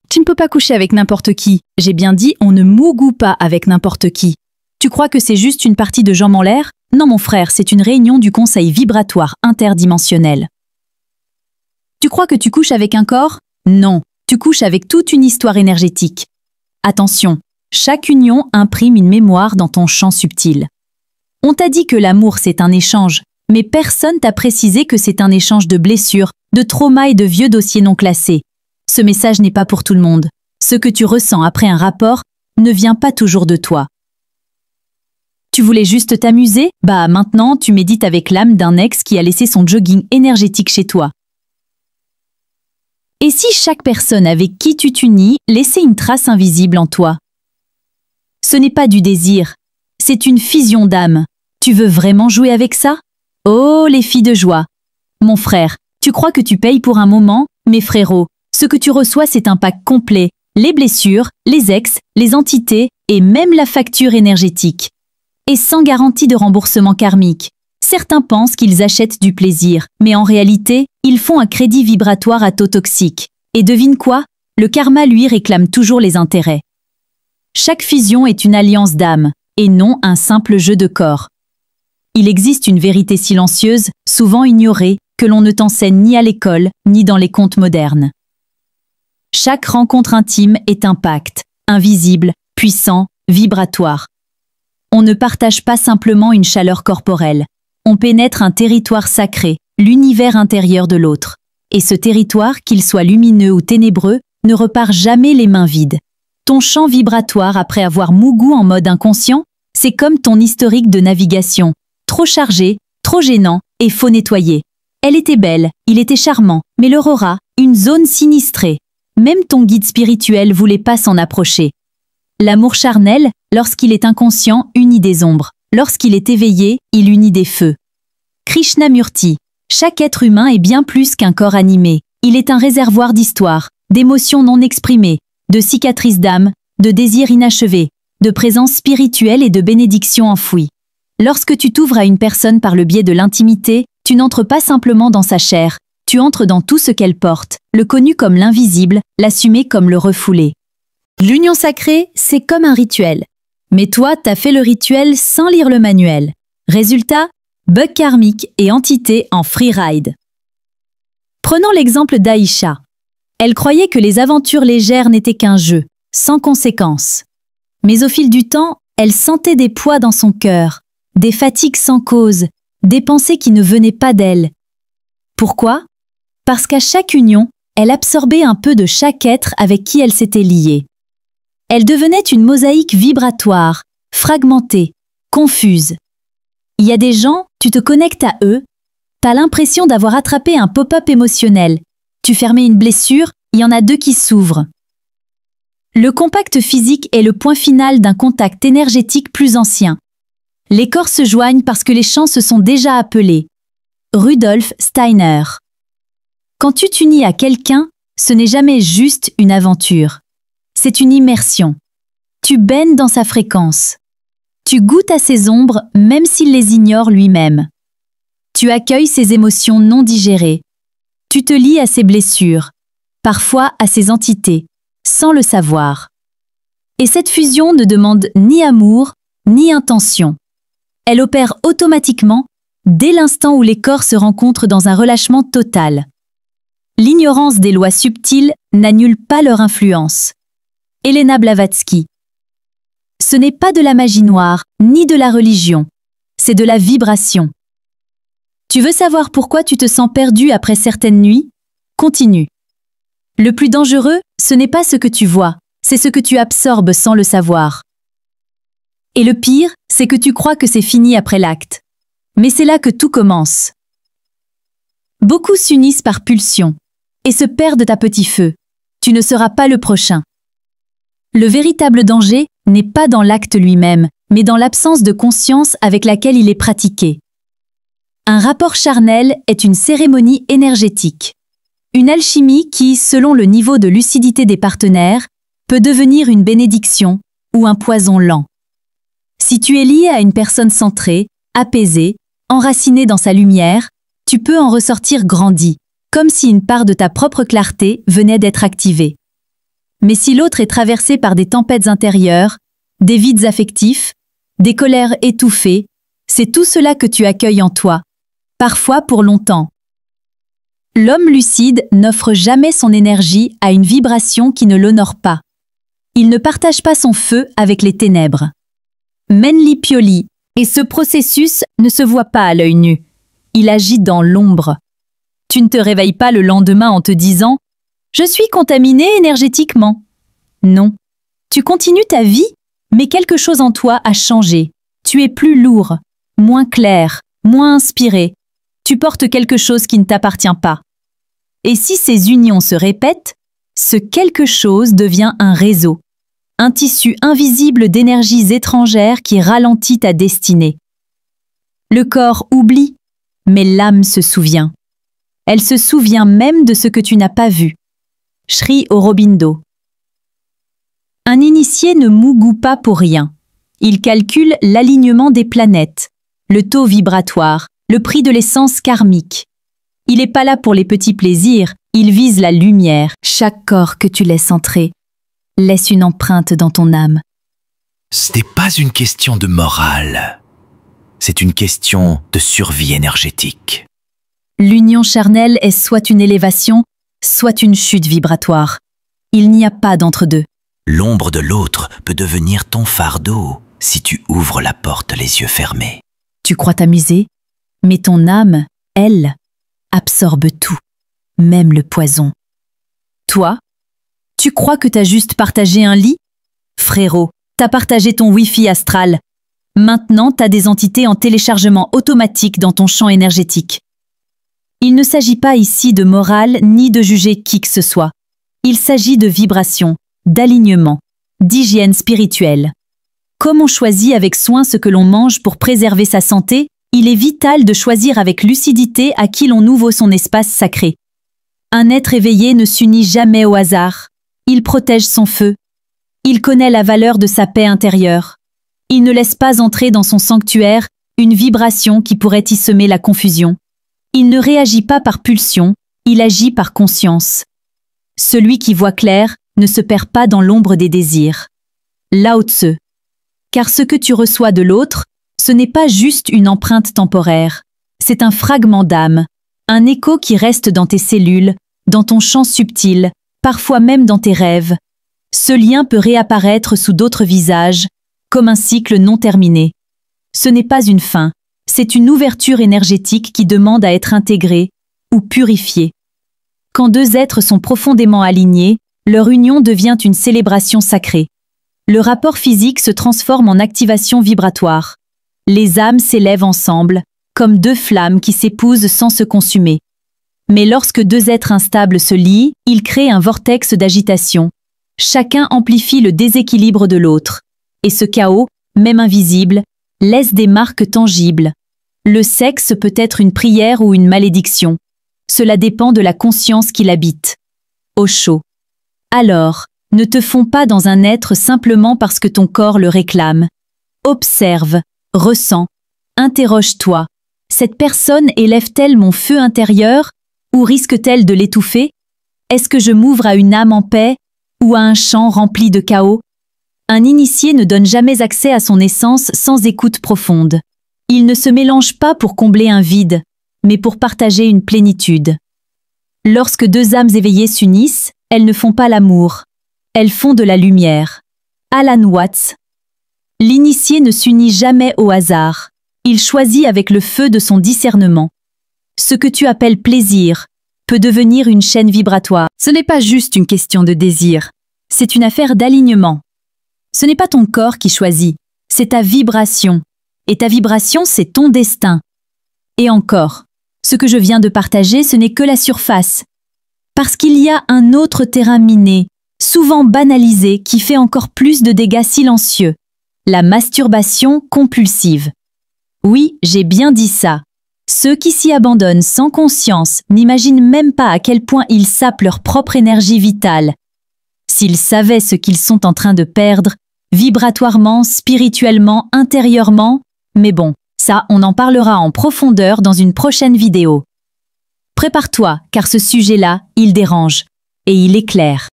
Tu ne peux pas coucher avec n'importe qui. J'ai bien dit, on ne mougoue pas avec n'importe qui. Tu crois que c'est juste une partie de jambes en l'air? Non mon frère, c'est une réunion du conseil vibratoire interdimensionnel. Tu crois que tu couches avec un corps? Non, tu couches avec toute une histoire énergétique. Attention, chaque union imprime une mémoire dans ton champ subtil. On t'a dit que l'amour c'est un échange, mais personne t'a précisé que c'est un échange de blessures, de traumas et de vieux dossiers non classés. Ce message n'est pas pour tout le monde. Ce que tu ressens après un rapport ne vient pas toujours de toi. Tu voulais juste t'amuser? Bah maintenant, tu médites avec l'âme d'un ex qui a laissé son jogging énergétique chez toi. Et si chaque personne avec qui tu t'unis laissait une trace invisible en toi? Ce n'est pas du désir, c'est une fusion d'âme. Tu veux vraiment jouer avec ça? Oh, les filles de joie! Mon frère, tu crois que tu payes pour un moment? Mais frérot, ce que tu reçois c'est un pack complet, les blessures, les ex, les entités et même la facture énergétique. Et sans garantie de remboursement karmique. Certains pensent qu'ils achètent du plaisir, mais en réalité, ils font un crédit vibratoire à taux toxique. Et devine quoi? Le karma lui réclame toujours les intérêts. Chaque fusion est une alliance d'âme, et non un simple jeu de corps. Il existe une vérité silencieuse, souvent ignorée, que l'on ne t'enseigne ni à l'école, ni dans les contes modernes. Chaque rencontre intime est un pacte, invisible, puissant, vibratoire. On ne partage pas simplement une chaleur corporelle. On pénètre un territoire sacré, l'univers intérieur de l'autre. Et ce territoire, qu'il soit lumineux ou ténébreux, ne repart jamais les mains vides. Ton champ vibratoire après avoir mougou en mode inconscient, c'est comme ton historique de navigation. Trop chargé, trop gênant, et faut nettoyer. Elle était belle, il était charmant, mais l'aurora, une zone sinistrée. Même ton guide spirituel voulait pas s'en approcher. L'amour charnel, lorsqu'il est inconscient, unit des ombres. Lorsqu'il est éveillé, il unit des feux. Krishnamurti. Chaque être humain est bien plus qu'un corps animé. Il est un réservoir d'histoires, d'émotions non exprimées, de cicatrices d'âme, de désirs inachevés, de présences spirituelles et de bénédictions enfouies. Lorsque tu t'ouvres à une personne par le biais de l'intimité, tu n'entres pas simplement dans sa chair, tu entres dans tout ce qu'elle porte, le connu comme l'invisible, l'assumé comme le refoulé. L'union sacrée, c'est comme un rituel. Mais toi, t'as fait le rituel sans lire le manuel. Résultat, bug karmique et entité en freeride. Prenons l'exemple d'Aïcha. Elle croyait que les aventures légères n'étaient qu'un jeu, sans conséquences. Mais au fil du temps, elle sentait des poids dans son cœur, des fatigues sans cause, des pensées qui ne venaient pas d'elle. Pourquoi? Parce qu'à chaque union, elle absorbait un peu de chaque être avec qui elle s'était liée. Elle devenait une mosaïque vibratoire, fragmentée, confuse. Il y a des gens, tu te connectes à eux, t'as l'impression d'avoir attrapé un pop-up émotionnel. Tu fermais une blessure, il y en a deux qui s'ouvrent. Le contact physique est le point final d'un contact énergétique plus ancien. Les corps se joignent parce que les champs se sont déjà appelés. Rudolf Steiner. Quand tu t'unis à quelqu'un, ce n'est jamais juste une aventure. C'est une immersion. Tu baignes dans sa fréquence. Tu goûtes à ses ombres même s'il les ignore lui-même. Tu accueilles ses émotions non digérées. Tu te lies à ses blessures, parfois à ses entités, sans le savoir. Et cette fusion ne demande ni amour, ni intention. Elle opère automatiquement dès l'instant où les corps se rencontrent dans un relâchement total. L'ignorance des lois subtiles n'annule pas leur influence. Elena Blavatsky. Ce n'est pas de la magie noire, ni de la religion. C'est de la vibration. Tu veux savoir pourquoi tu te sens perdu après certaines nuits? Continue. Le plus dangereux, ce n'est pas ce que tu vois, c'est ce que tu absorbes sans le savoir. Et le pire, c'est que tu crois que c'est fini après l'acte. Mais c'est là que tout commence. Beaucoup s'unissent par pulsion et se perdent à petit feu. Tu ne seras pas le prochain. Le véritable danger n'est pas dans l'acte lui-même, mais dans l'absence de conscience avec laquelle il est pratiqué. Un rapport charnel est une cérémonie énergétique. Une alchimie qui, selon le niveau de lucidité des partenaires, peut devenir une bénédiction ou un poison lent. Si tu es lié à une personne centrée, apaisée, enracinée dans sa lumière, tu peux en ressortir grandi, comme si une part de ta propre clarté venait d'être activée. Mais si l'autre est traversé par des tempêtes intérieures, des vides affectifs, des colères étouffées, c'est tout cela que tu accueilles en toi, parfois pour longtemps. L'homme lucide n'offre jamais son énergie à une vibration qui ne l'honore pas. Il ne partage pas son feu avec les ténèbres. Mène-li pioli, et ce processus ne se voit pas à l'œil nu. Il agit dans l'ombre. Tu ne te réveilles pas le lendemain en te disant « Je suis contaminé énergétiquement ». Non. Tu continues ta vie, mais quelque chose en toi a changé. Tu es plus lourd, moins clair, moins inspiré. Tu portes quelque chose qui ne t'appartient pas. Et si ces unions se répètent, ce quelque chose devient un réseau, un tissu invisible d'énergies étrangères qui ralentit ta destinée. Le corps oublie, mais l'âme se souvient. Elle se souvient même de ce que tu n'as pas vu. Sri Aurobindo. Un initié ne mougoue pas pour rien. Il calcule l'alignement des planètes, le taux vibratoire, le prix de l'essence karmique. Il n'est pas là pour les petits plaisirs, il vise la lumière. Chaque corps que tu laisses entrer laisse une empreinte dans ton âme. Ce n'est pas une question de morale. C'est une question de survie énergétique. L'union charnelle est soit une élévation, soit une chute vibratoire. Il n'y a pas d'entre-deux. L'ombre de l'autre peut devenir ton fardeau si tu ouvres la porte les yeux fermés. Tu crois t'amuser, mais ton âme, elle, absorbe tout, même le poison. Toi, tu crois que t'as juste partagé un lit? Frérot, t'as partagé ton Wi-Fi astral. Maintenant, t'as des entités en téléchargement automatique dans ton champ énergétique. Il ne s'agit pas ici de morale ni de juger qui que ce soit. Il s'agit de vibration, d'alignement, d'hygiène spirituelle. Comme on choisit avec soin ce que l'on mange pour préserver sa santé, il est vital de choisir avec lucidité à qui l'on ouvre son espace sacré. Un être éveillé ne s'unit jamais au hasard. Il protège son feu. Il connaît la valeur de sa paix intérieure. Il ne laisse pas entrer dans son sanctuaire une vibration qui pourrait y semer la confusion. Il ne réagit pas par pulsion, il agit par conscience. Celui qui voit clair ne se perd pas dans l'ombre des désirs. Lao Tse. Car ce que tu reçois de l'autre, ce n'est pas juste une empreinte temporaire. C'est un fragment d'âme, un écho qui reste dans tes cellules, dans ton champ subtil, parfois même dans tes rêves. Ce lien peut réapparaître sous d'autres visages, comme un cycle non terminé. Ce n'est pas une fin, c'est une ouverture énergétique qui demande à être intégrée ou purifiée. Quand deux êtres sont profondément alignés, leur union devient une célébration sacrée. Le rapport physique se transforme en activation vibratoire. Les âmes s'élèvent ensemble, comme deux flammes qui s'épousent sans se consumer. Mais lorsque deux êtres instables se lient, ils créent un vortex d'agitation. Chacun amplifie le déséquilibre de l'autre. Et ce chaos, même invisible, laisse des marques tangibles. Le sexe peut être une prière ou une malédiction. Cela dépend de la conscience qui l'habite. Au chaud. Alors, ne te fonds pas dans un être simplement parce que ton corps le réclame. Observe, ressens, interroge-toi. Cette personne élève-t-elle mon feu intérieur ou risque-t-elle de l'étouffer? Est-ce que je m'ouvre à une âme en paix ou à un champ rempli de chaos? Un initié ne donne jamais accès à son essence sans écoute profonde. Il ne se mélange pas pour combler un vide, mais pour partager une plénitude. Lorsque deux âmes éveillées s'unissent, elles ne font pas l'amour. Elles font de la lumière. Alan Watts. L'initié ne s'unit jamais au hasard. Il choisit avec le feu de son discernement. Ce que tu appelles plaisir peut devenir une chaîne vibratoire. Ce n'est pas juste une question de désir. C'est une affaire d'alignement. Ce n'est pas ton corps qui choisit, c'est ta vibration. Et ta vibration, c'est ton destin. Et encore, ce que je viens de partager, ce n'est que la surface. Parce qu'il y a un autre terrain miné, souvent banalisé, qui fait encore plus de dégâts silencieux. La masturbation compulsive. Oui, j'ai bien dit ça. Ceux qui s'y abandonnent sans conscience n'imaginent même pas à quel point ils sapent leur propre énergie vitale. S'ils savaient ce qu'ils sont en train de perdre, vibratoirement, spirituellement, intérieurement, mais bon, ça, on en parlera en profondeur dans une prochaine vidéo. Prépare-toi, car ce sujet-là, il dérange, et il éclaire.